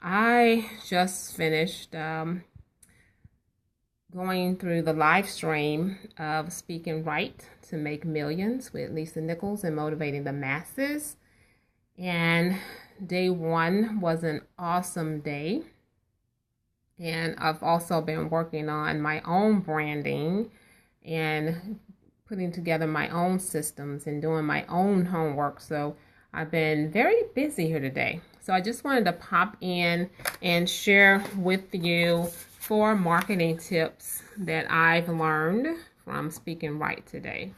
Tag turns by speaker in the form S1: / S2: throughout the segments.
S1: I just finished going through the live stream of Speaking Right to Make Millions with Lisa Nichols and Motivating the Masses. And day one was an awesome day. And I've also been working on my own branding and putting together my own systems and doing my own homework. So I've been very busy here today. So I just wanted to pop in and share with you 4 marketing tips that I've learned from Speaking Right today.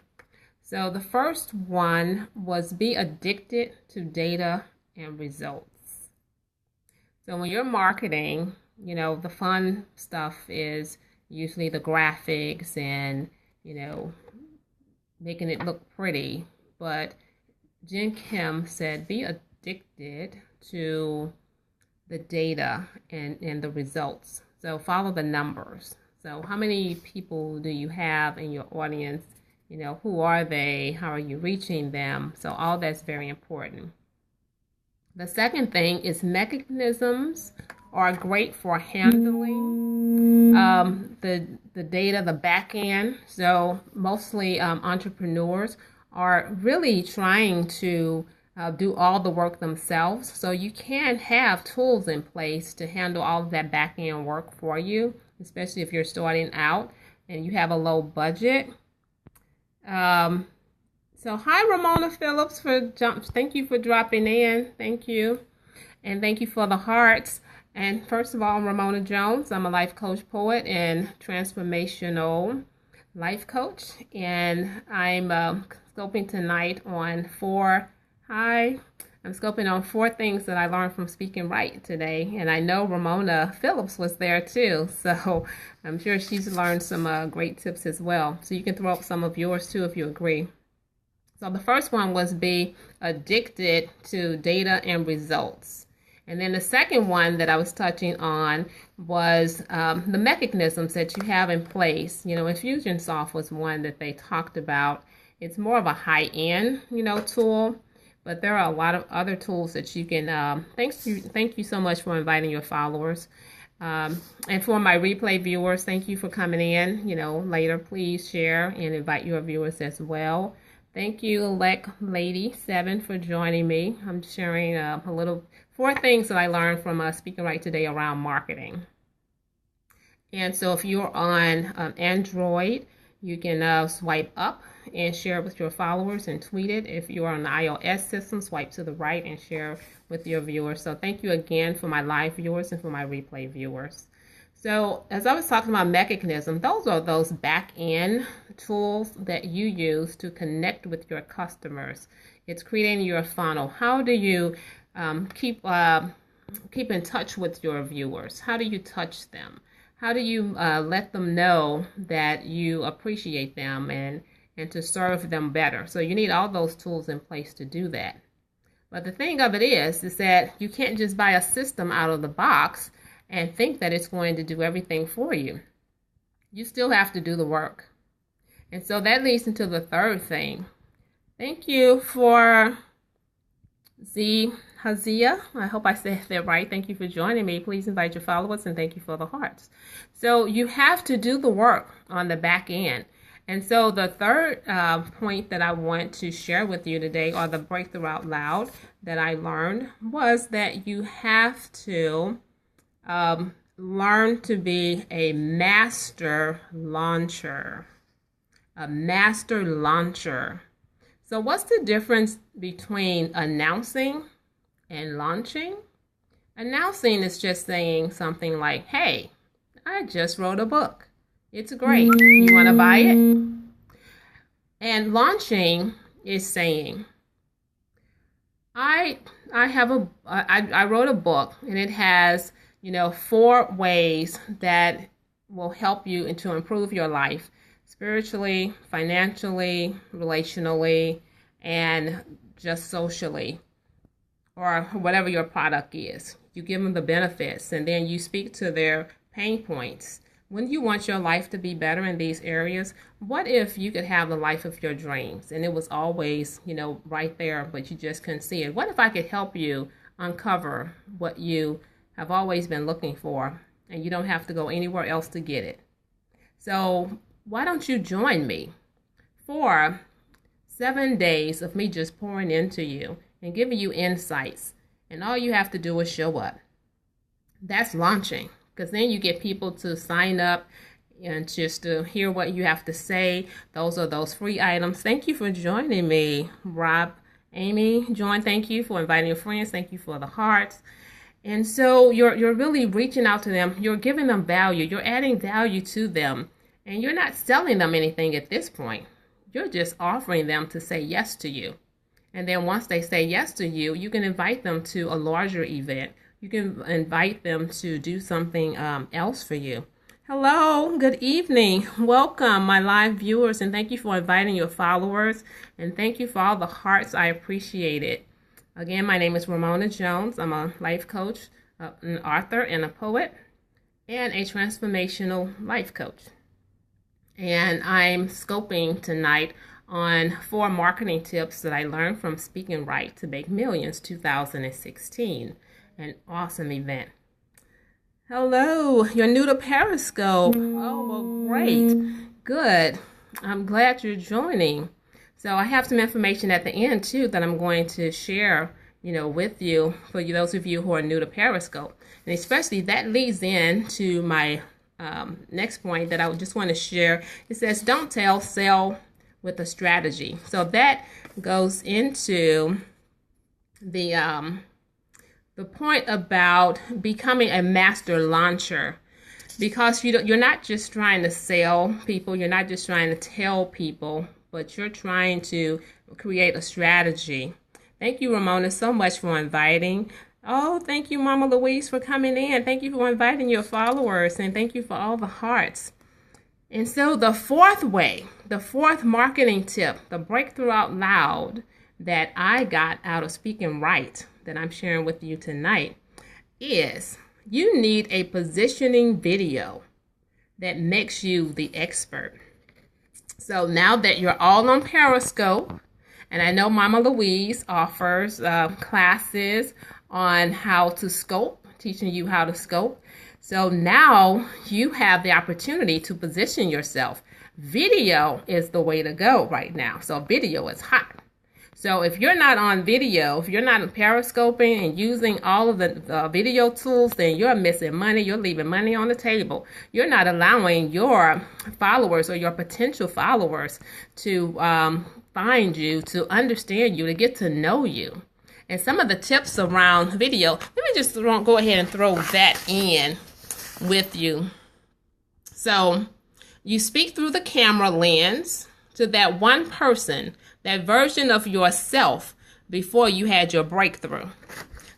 S1: So the first one was be addicted to data and results. So when you're marketing, the fun stuff is usually the graphics and, making it look pretty. But Jen Kim said, be addicted to the data and the results. So follow the numbers. So how many people do you have in your audience? Who are they? How are you reaching them? So all that's very important. The second thing is mechanisms are great for handling the data, the back end. So mostly entrepreneurs are really trying to do all the work themselves. So you can have tools in place to handle all of that back end work for you, especially if you're starting out and you have a low budget. So hi, Ramona Phillips, thank you for dropping in. Thank you. And thank you for the hearts. And first of all, I'm Ramona Jones. I'm a life coach, poet, and transformational life coach. And I'm scoping tonight on 4 things that I learned from Speaking Right today. And I know Ramona Phillips was there too. So I'm sure she's learned some great tips as well. So you can throw up some of yours too if you agree. So the first one was be addicted to data and results. And then the second one that I was touching on was the mechanisms that you have in place. Infusionsoft was one that they talked about. It's more of a high-end, tool. But there are a lot of other tools that you can, thank you so much for inviting your followers. And for my replay viewers, thank you for coming in. Later, please share and invite your viewers as well. Thank you, Elect Lady 7, for joining me. I'm sharing 4 things that I learned from Speaking Right today around marketing. And so if you're on Android, you can swipe up and share with your followers and tweet it. If you're on the iOS system, swipe to the right and share with your viewers. So thank you again for my live viewers and for my replay viewers. So as I was talking about mechanism, those are those back-end tools that you use to connect with your customers. It's creating your funnel. How do you keep in touch with your viewers? How do you touch them? How do you let them know that you appreciate them and to serve them better? So you need all those tools in place to do that. But the thing of it is that you can't just buy a system out of the box and think that it's going to do everything for you. You still have to do the work. And so that leads into the third thing. Thank you for Hazia. I hope I said that right. Thank you for joining me. Please invite your followers and thank you for the hearts. So you have to do the work on the back end. And so the third point that I want to share with you today, or the breakthrough out loud that I learned, was that you have to learn to be a master launcher. A master launcher. So what's the difference between announcing and launching? Announcing is just saying something like, hey, I just wrote a book. It's great. You want to buy it? And launching is saying, I wrote a book, and it has 4 ways that will help you and to improve your life spiritually, financially, relationally, and just socially, or whatever your product is. You give them the benefits, and then you speak to their pain points. When you want your life to be better in these areas, what if you could have the life of your dreams and it was always, right there, but you just couldn't see it? What if I could help you uncover what you have always been looking for, and you don't have to go anywhere else to get it. So why don't you join me for 7 days of me just pouring into you and giving you insights, and all you have to do is show up. That's launching, because then you get people to sign up and just to hear what you have to say. Those are those free items. Thank you for joining me, Rob. Amy, Join, thank you for inviting your friends. Thank you for the hearts. And so you're really reaching out to them. You're giving them value. You're adding value to them. And you're not selling them anything at this point. You're just offering them to say yes to you. And then once they say yes to you, you can invite them to a larger event. You can invite them to do something else for you. Hello, good evening. Welcome, my live viewers, and thank you for inviting your followers, and thank you for all the hearts. I appreciate it. Again, my name is Ramona Jones. I'm a life coach, an author, and a poet, and a transformational life coach. And I'm scoping tonight on 4 marketing tips that I learned from Speaking Right to Make Millions 2016. An awesome event. Hello, you're new to Periscope. Oh, well, great. Good. I'm glad you're joining. So I have some information at the end, too, that I'm going to share, with you, for you, those of you who are new to Periscope. And especially that leads in to my next point that I just want to share. It says, don't tell, sell with a strategy. So that goes into the point about becoming a master launcher, because you're not just trying to sell people, you're not just trying to tell people, but you're trying to create a strategy. Thank you, Ramona, so much for inviting. Oh, thank you, Mama Louise, for coming in. Thank you for inviting your followers, and thank you for all the hearts. And so the fourth marketing tip, the breakthrough out loud that I got out of Speaking Right, that I'm sharing with you tonight, is you need a positioning video that makes you the expert. So now that you're all on Periscope, and I know Mama Louise offers classes on how to scope, teaching you how to scope. So now you have the opportunity to position yourself. Video is the way to go right now. So video is hot. So if you're not on video, if you're not periscoping and using all of the video tools, then you're missing money. You're leaving money on the table. You're not allowing your followers or your potential followers to find you, to understand you, to get to know you. And some of the tips around video, let me just go ahead and throw that in with you. So you speak through the camera lens to that one person, that version of yourself before you had your breakthrough.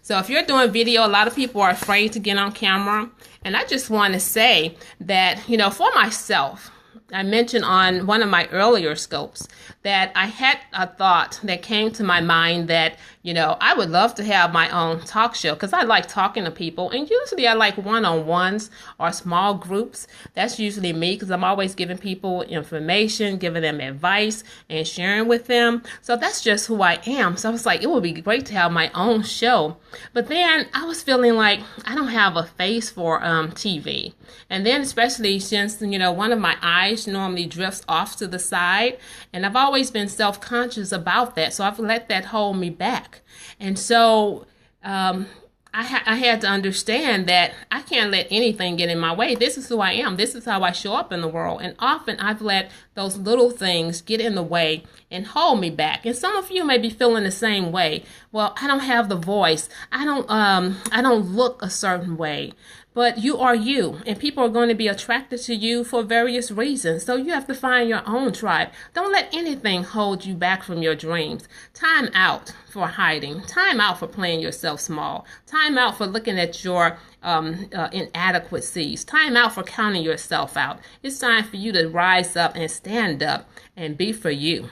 S1: So if you're doing video, a lot of people are afraid to get on camera. And I just want to say that, for myself, I mentioned on one of my earlier scopes that I had a thought that came to my mind that, I would love to have my own talk show, because I like talking to people. And usually I like one-on-ones or small groups. That's usually me, because I'm always giving people information, giving them advice, and sharing with them. So that's just who I am. So I was like, it would be great to have my own show. But then I was feeling like I don't have a face for TV. And then especially since, one of my eyes normally drifts off to the side. And I've always been self-conscious about that. So I've let that hold me back. And so I had to understand that I can't let anything get in my way. This is who I am. This is how I show up in the world. And often I've let those little things get in the way and hold me back. And some of you may be feeling the same way. Well, I don't have the voice. I don't look a certain way. But you are you, and people are going to be attracted to you for various reasons. So you have to find your own tribe. Don't let anything hold you back from your dreams. Time out for hiding. Time out for playing yourself small. Time out for looking at your inadequacies. Time out for counting yourself out. It's time for you to rise up and stand up and be for you.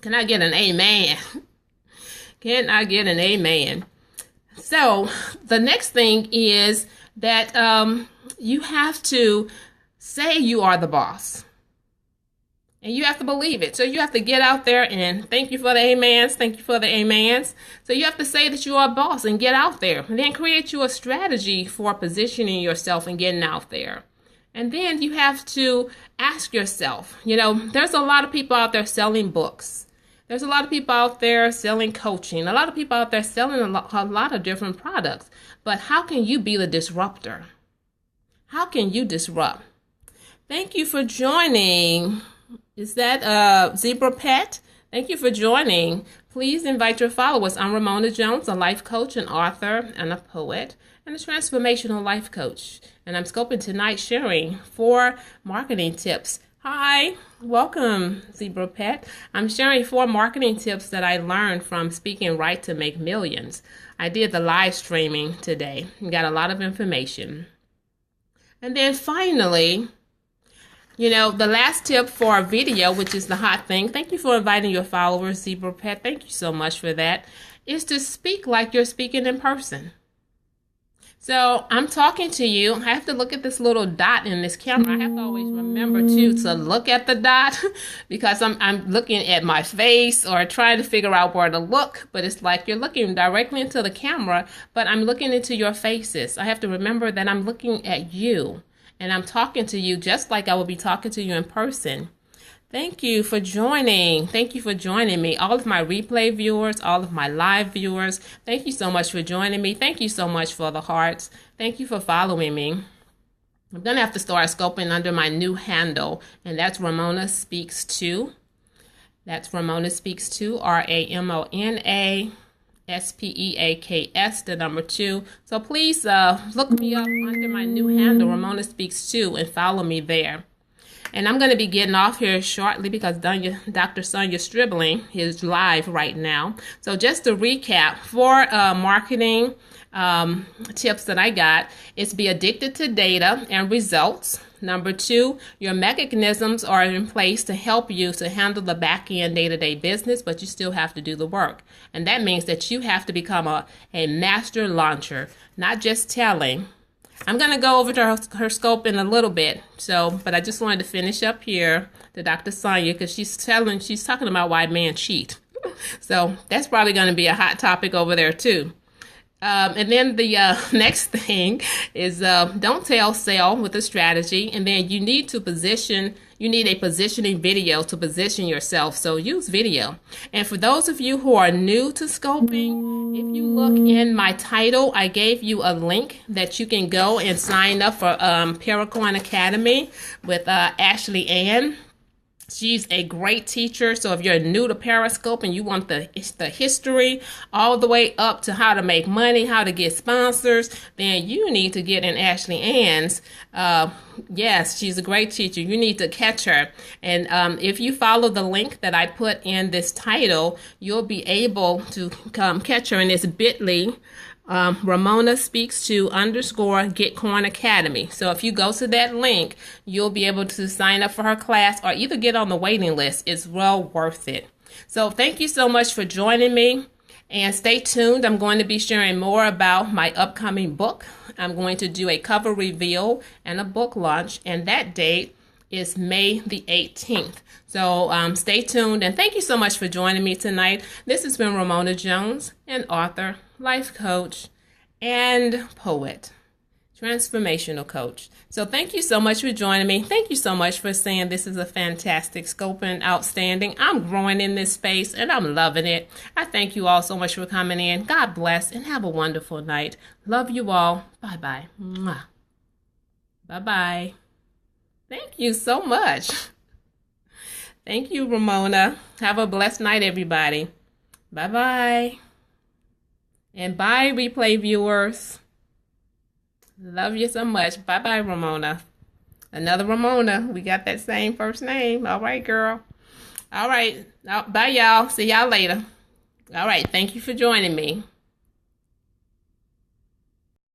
S1: Can I get an amen? Can I get an amen? So the next thing is that you have to say you are the boss. And you have to believe it. So you have to get out there and thank you for the amens. Thank you for the amens. So you have to say that you are a boss and get out there. And then create you a strategy for positioning yourself and getting out there. And then you have to ask yourself, there's a lot of people out there selling books. There's a lot of people out there selling coaching. A lot of people out there selling a lot of different products. But how can you be the disruptor? How can you disrupt? Thank you for joining. Is that Zebra Pet? Thank you for joining. Please invite your followers. I'm Ramona Jones, a life coach, an author, and a poet, and a transformational life coach. And I'm scoping tonight sharing 4 marketing tips. Hi, welcome, Zebra Pet. I'm sharing 4 marketing tips that I learned from Speaking Right to Make Millions. I did the live streaming today and got a lot of information. And then finally, the last tip for a video, which is the hot thing, thank you for inviting your followers, Zebra Pet. Thank you so much for that, is to speak like you're speaking in person. So I'm talking to you. I have to look at this little dot in this camera. I have to always remember, too, to look at the dot because I'm looking at my face or trying to figure out where to look. But it's like you're looking directly into the camera, but I'm looking into your faces. I have to remember that I'm looking at you and I'm talking to you just like I would be talking to you in person. Thank you for joining. Thank you for joining me. All of my replay viewers, all of my live viewers, thank you so much for joining me. Thank you so much for the hearts. Thank you for following me. I'm going to have to start scoping under my new handle, and that's Ramona Speaks 2. That's Ramona Speaks 2, Ramona Speaks, the number 2. So please look me up under my new handle, Ramona Speaks 2, and follow me there. And I'm going to be getting off here shortly because Dr. Sonia Stribling is live right now. So just to recap, 4 marketing tips that I got is be addicted to data and results. Number 2, your mechanisms are in place to help you to handle the back-end day-to-day business, but you still have to do the work. And that means that you have to become a master launcher, not just telling. I'm going to go over to her scope in a little bit, but I just wanted to finish up here to Dr. Sonia because she's talking about why men cheat. So that's probably going to be a hot topic over there too. And then the next thing is don't tell, sell with a strategy. And then you need a positioning video to position yourself. So use video. And for those of you who are new to scoping, if you look in my title, I gave you a link that you can go and sign up for Paracoin Academy with Ashley Ann. She's a great teacher, so if you're new to Periscope and you want the history all the way up to how to make money, how to get sponsors, then you need to get in Ashley Ann's. Yes, she's a great teacher. You need to catch her. And if you follow the link that I put in this title, you'll be able to catch her in this bit.ly. Ramona Speaks to _GetCoin Academy. So if you go to that link, you'll be able to sign up for her class or either get on the waiting list. It's well worth it. So thank you so much for joining me and stay tuned. I'm going to be sharing more about my upcoming book. I'm going to do a cover reveal and a book launch, and that date is May the 18th. So stay tuned, and thank you so much for joining me tonight. This has been Ramona Jones, an author, life coach, and poet, transformational coach. So thank you so much for joining me. Thank you so much for saying this is a fantastic scope and outstanding. I'm growing in this space, and I'm loving it. I thank you all so much for coming in. God bless, and have a wonderful night. Love you all. Bye-bye. Mwah. Bye-bye. Thank you so much. Thank you, Ramona. Have a blessed night, everybody. Bye-bye. And bye, replay viewers. Love you so much. Bye-bye, Ramona. Another Ramona. We got that same first name. All right, girl. All right. Bye, y'all. See y'all later. All right. Thank you for joining me.